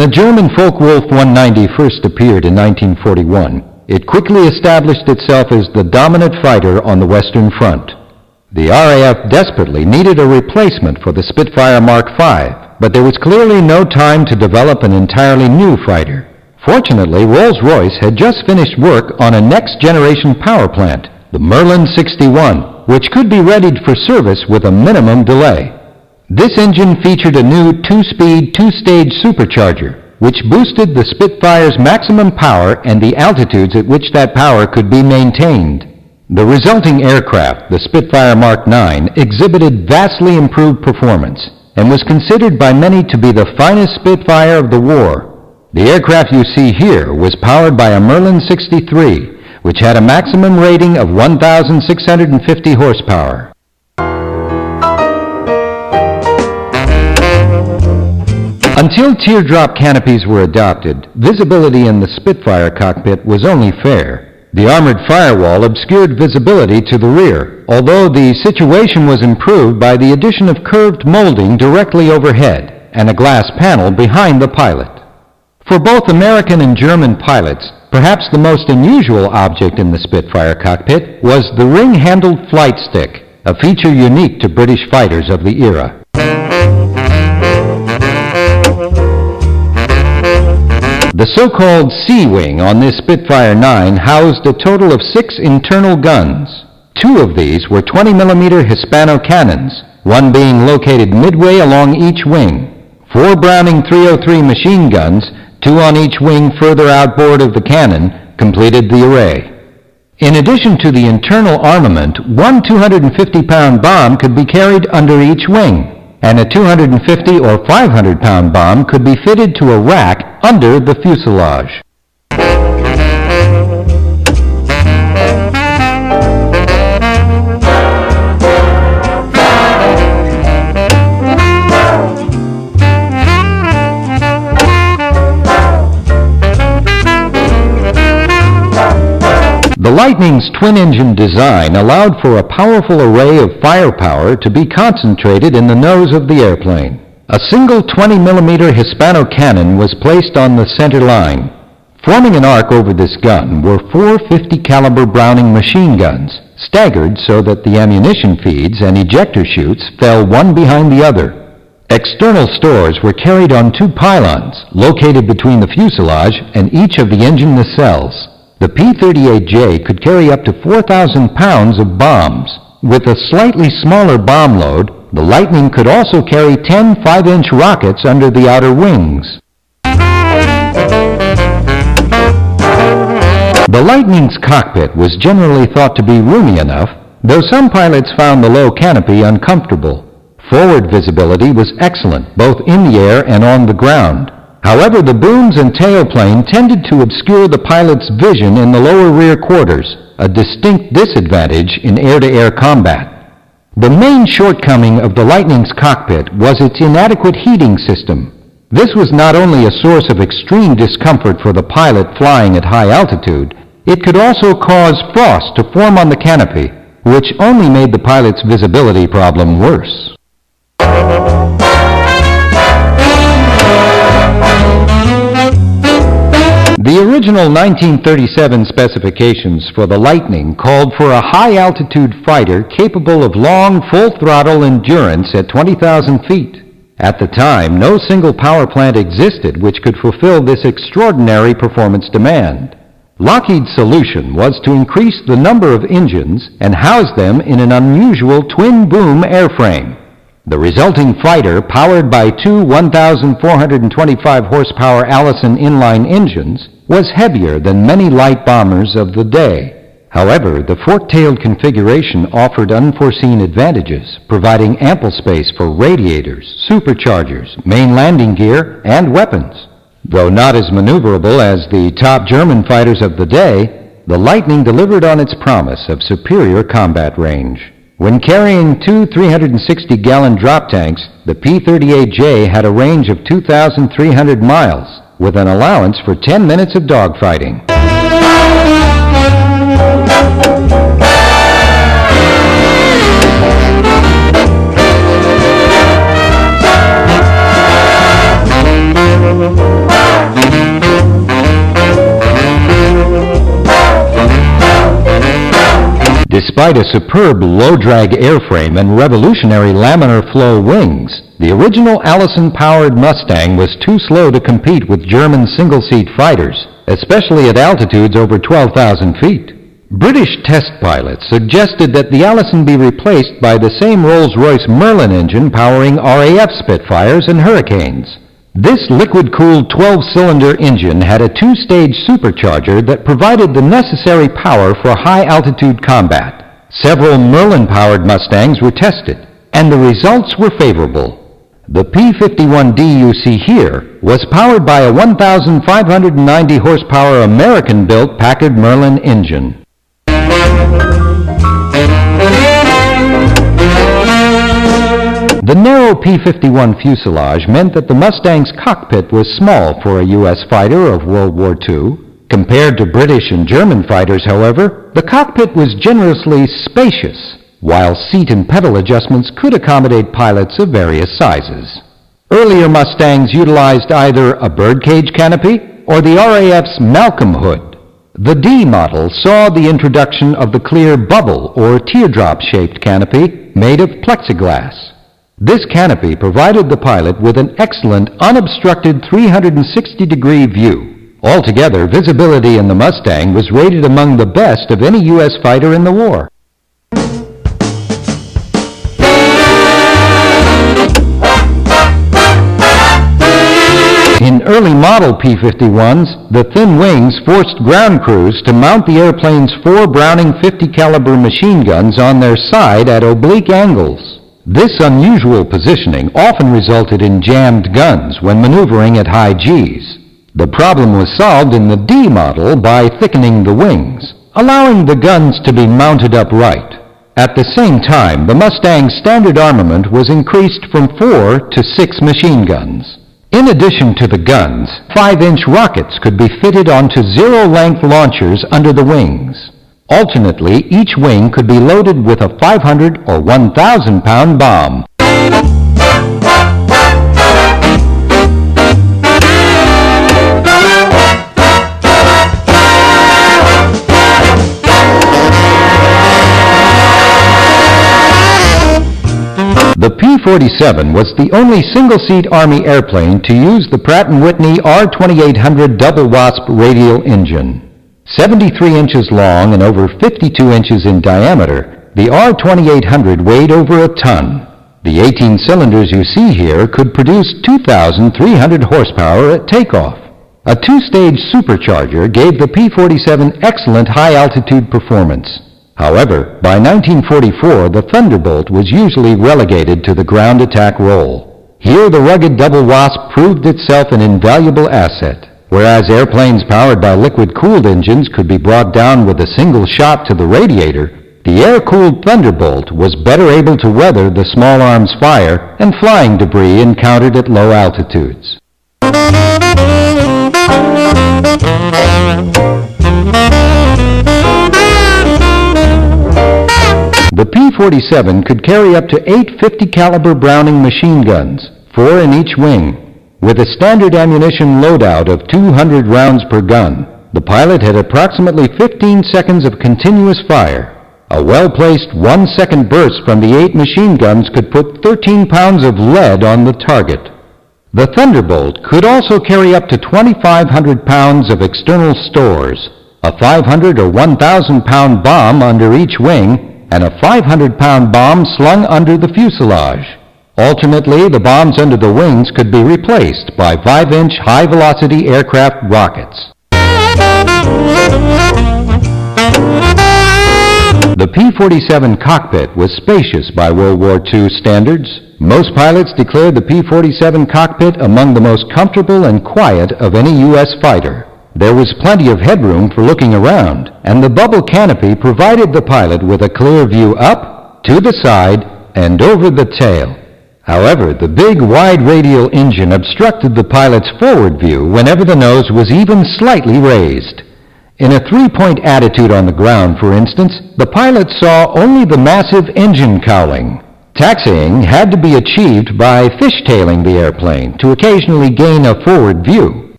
the German Focke-Wulf 190 first appeared in 1941, it quickly established itself as the dominant fighter on the Western Front. The RAF desperately needed a replacement for the Spitfire Mark V, but there was clearly no time to develop an entirely new fighter. Fortunately, Rolls-Royce had just finished work on a next-generation power plant, the Merlin 61, which could be readied for service with a minimum delay. This engine featured a new two-speed, two-stage supercharger, which boosted the Spitfire's maximum power and the altitudes at which that power could be maintained. The resulting aircraft, the Spitfire Mark IX, exhibited vastly improved performance and was considered by many to be the finest Spitfire of the war. The aircraft you see here was powered by a Merlin 63, which had a maximum rating of 1,650 horsepower. Until teardrop canopies were adopted, visibility in the Spitfire cockpit was only fair. The armored firewall obscured visibility to the rear, although the situation was improved by the addition of curved molding directly overhead and a glass panel behind the pilot. For both American and German pilots, perhaps the most unusual object in the Spitfire cockpit was the ring-handled flight stick, a feature unique to British fighters of the era. The so-called C-wing on this Spitfire 9 housed a total of 6 internal guns. 2 of these were 20mm Hispano cannons, one being located midway along each wing. 4 Browning 303 machine guns, 2 on each wing further outboard of the cannon, completed the array. In addition to the internal armament, one 250-pound bomb could be carried under each wing, and a 250 or 500-pound bomb could be fitted to a rack under the fuselage. The Lightning's twin-engine design allowed for a powerful array of firepower to be concentrated in the nose of the airplane. A single 20mm Hispano cannon was placed on the center line. Forming an arc over this gun were 4 50-caliber Browning machine guns, staggered so that the ammunition feeds and ejector chutes fell one behind the other. External stores were carried on 2 pylons, located between the fuselage and each of the engine nacelles. The P-38J could carry up to 4,000 pounds of bombs. With a slightly smaller bomb load, the Lightning could also carry 10 5-inch rockets under the outer wings. The Lightning's cockpit was generally thought to be roomy enough, though some pilots found the low canopy uncomfortable. Forward visibility was excellent, both in the air and on the ground. However, the booms and tailplane tended to obscure the pilot's vision in the lower rear quarters, a distinct disadvantage in air-to-air combat. The main shortcoming of the Lightning's cockpit was its inadequate heating system. This was not only a source of extreme discomfort for the pilot flying at high altitude, it could also cause frost to form on the canopy, which only made the pilot's visibility problem worse. The original 1937 specifications for the Lightning called for a high-altitude fighter capable of long, full-throttle endurance at 20,000 feet. At the time, no single power plant existed which could fulfill this extraordinary performance demand. Lockheed's solution was to increase the number of engines and house them in an unusual twin-boom airframe. The resulting fighter, powered by 2 1,425-horsepower Allison inline engines, was heavier than many light bombers of the day. However, the fork-tailed configuration offered unforeseen advantages, providing ample space for radiators, superchargers, main landing gear, and weapons. Though not as maneuverable as the top German fighters of the day, the Lightning delivered on its promise of superior combat range. When carrying 2 360-gallon drop tanks, the P-38J had a range of 2,300 miles, with an allowance for 10 minutes of dogfighting. Despite a superb low-drag airframe and revolutionary laminar flow wings, the original Allison-powered Mustang was too slow to compete with German single-seat fighters, especially at altitudes over 12,000 feet. British test pilots suggested that the Allison be replaced by the same Rolls-Royce Merlin engine powering RAF Spitfires and Hurricanes. This liquid-cooled 12-cylinder engine had a two-stage supercharger that provided the necessary power for high-altitude combat. Several Merlin-powered Mustangs were tested, and the results were favorable. The P-51D you see here was powered by a 1,590 horsepower American-built Packard Merlin engine. The narrow P-51 fuselage meant that the Mustang's cockpit was small for a U.S. fighter of World War II. Compared to British and German fighters, however, the cockpit was generously spacious, while seat and pedal adjustments could accommodate pilots of various sizes. Earlier Mustangs utilized either a birdcage canopy or the RAF's Malcolm hood. The D model saw the introduction of the clear bubble or teardrop-shaped canopy made of plexiglass. This canopy provided the pilot with an excellent unobstructed 360-degree view. Altogether, visibility in the Mustang was rated among the best of any U.S. fighter in the war. In early model P-51s, the thin wings forced ground crews to mount the airplane's 4 Browning 50 caliber machine guns on their side at oblique angles. This unusual positioning often resulted in jammed guns when maneuvering at high Gs. The problem was solved in the D model by thickening the wings, allowing the guns to be mounted upright. At the same time, the Mustang's standard armament was increased from 4 to 6 machine guns. In addition to the guns, 5-inch rockets could be fitted onto zero-length launchers under the wings. Alternately, each wing could be loaded with a 500 or 1,000-pound bomb. The P-47 was the only single-seat Army airplane to use the Pratt & Whitney R-2800 double Wasp radial engine. 73 inches long and over 52 inches in diameter, the R-2800 weighed over a ton. The 18 cylinders you see here could produce 2,300 horsepower at takeoff. A two-stage supercharger gave the P-47 excellent high-altitude performance. However, by 1944, the Thunderbolt was usually relegated to the ground attack role. Here, the rugged double Wasp proved itself an invaluable asset. Whereas airplanes powered by liquid-cooled engines could be brought down with a single shot to the radiator, the air-cooled Thunderbolt was better able to weather the small arms fire and flying debris encountered at low altitudes. The P-47 could carry up to 8 50 caliber Browning machine guns, 4 in each wing. With a standard ammunition loadout of 200 rounds per gun, the pilot had approximately 15 seconds of continuous fire. A well-placed 1-second burst from the 8 machine guns could put 13 pounds of lead on the target. The Thunderbolt could also carry up to 2,500 pounds of external stores, a 500 or 1,000-pound bomb under each wing, and a 500-pound bomb slung under the fuselage. Alternately, the bombs under the wings could be replaced by 5-inch high-velocity aircraft rockets. The P-47 cockpit was spacious by World War II standards. Most pilots declared the P-47 cockpit among the most comfortable and quiet of any U.S. fighter. There was plenty of headroom for looking around, and the bubble canopy provided the pilot with a clear view up, to the side, and over the tail. However, the big, wide radial engine obstructed the pilot's forward view whenever the nose was even slightly raised. In a 3-point attitude on the ground, for instance, the pilot saw only the massive engine cowling. Taxiing had to be achieved by fishtailing the airplane to occasionally gain a forward view.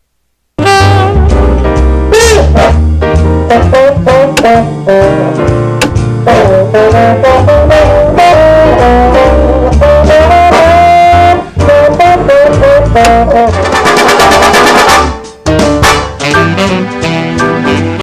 Thank you.